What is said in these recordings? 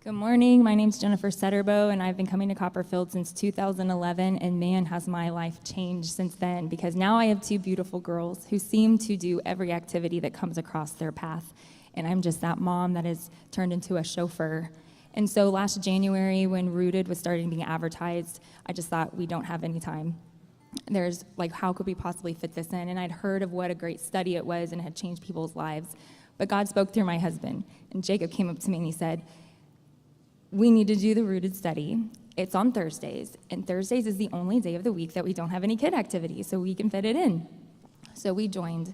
Good morning. My name's Jennifer Setterbo, and I've been coming to Copperfield since 2011, and man, has my life changed since then, because now I have two beautiful girls who seem to do every activity that comes across their path, and I'm just that mom that has turned into a chauffeur. And so last January, when Rooted was starting being advertised, I just thought, we don't have any time. There's how could we possibly fit this in? And I'd heard of what a great study it was and had changed people's lives. But God spoke through my husband, and Jacob came up to me and he said, we need to do the Rooted study. It's on Thursdays, and Thursdays is the only day of the week that we don't have any kid activities, so we can fit it in. So we joined.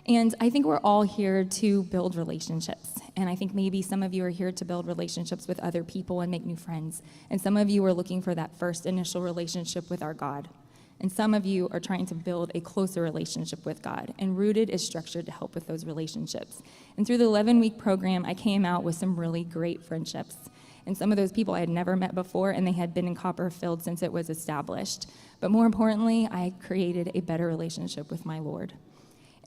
And I think we're all here to build relationships. And I think maybe some of you are here to build relationships with other people and make new friends. And some of you are looking for that first initial relationship with our God. And some of you are trying to build a closer relationship with God. And Rooted is structured to help with those relationships. And through the 11-week program, I came out with some really great friendships. And some of those people I had never met before, and they had been in Copperfield since it was established. But more importantly, I created a better relationship with my Lord.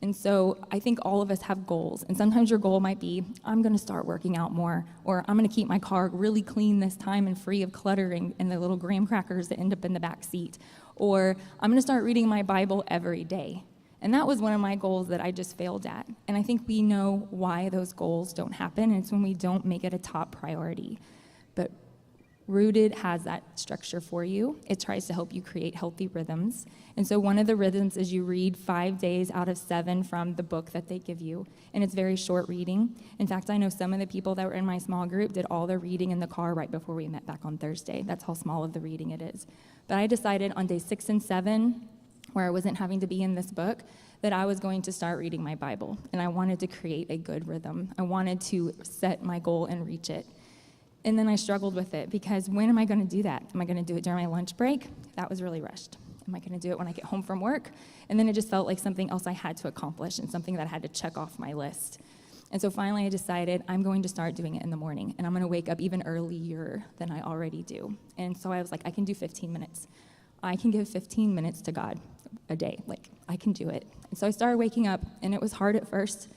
And so I think all of us have goals. And sometimes your goal might be, I'm going to start working out more, or I'm going to keep my car really clean this time and free of cluttering and the little graham crackers that end up in the back seat, or I'm going to start reading my Bible every day. And that was one of my goals that I just failed at. And I think we know why those goals don't happen, and it's when we don't make it a top priority. But Rooted has that structure for you. It tries to help you create healthy rhythms. And so one of the rhythms is you read 5 days out of 7 from the book that they give you. And it's very short reading. In fact, I know some of the people that were in my small group did all their reading in the car right before we met back on Thursday. That's how small of the reading it is. But I decided on day 6 and 7, where I wasn't having to be in this book, that I was going to start reading my Bible. And I wanted to create a good rhythm. I wanted to set my goal and reach it. And then I struggled with it, because when am I going to do that? Am I going to do it during my lunch break? That was really rushed. Am I going to do it when I get home from work? And then it just felt like something else I had to accomplish and something that I had to check off my list. And so finally I decided I'm going to start doing it in the morning, and I'm going to wake up even earlier than I already do. And so I was like, I can do 15 minutes. I can give 15 minutes to God a day. I can do it. And so I started waking up, and it was hard at first,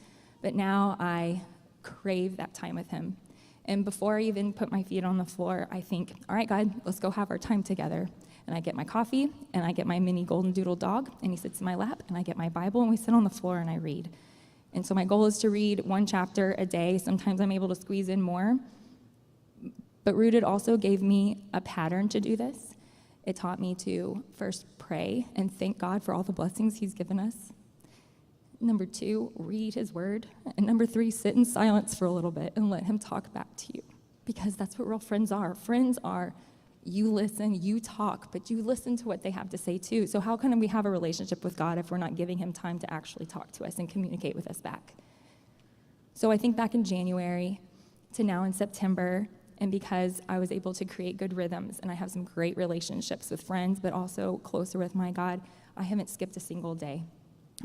but now I crave that time with Him. And before I even put my feet on the floor, I think, all right, God, let's go have our time together. And I get my coffee, and I get my mini golden doodle dog, and he sits in my lap, and I get my Bible, and we sit on the floor, and I read. And so my goal is to read 1 chapter a day. Sometimes I'm able to squeeze in more. But Rooted also gave me a pattern to do this. It taught me to first pray and thank God for all the blessings He's given us. Number 2, read His word. And number 3, sit in silence for a little bit and let Him talk back to you. Because that's what real friends are. Friends are, you listen, you talk, but you listen to what they have to say too. So how can we have a relationship with God if we're not giving Him time to actually talk to us and communicate with us back? So I think back in January to now in September, and because I was able to create good rhythms and I have some great relationships with friends, but also closer with my God, I haven't skipped a single day.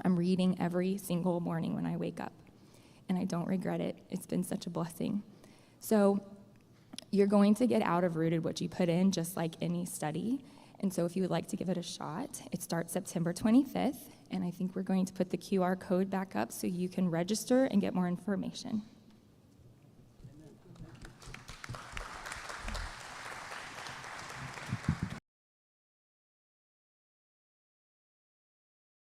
I'm reading every single morning when I wake up, and I don't regret it. It's been such a blessing. So you're going to get out of Rooted what you put in, just like any study. And so if you would like to give it a shot, it starts September 25th, and I think we're going to put the QR code back up so you can register and get more information.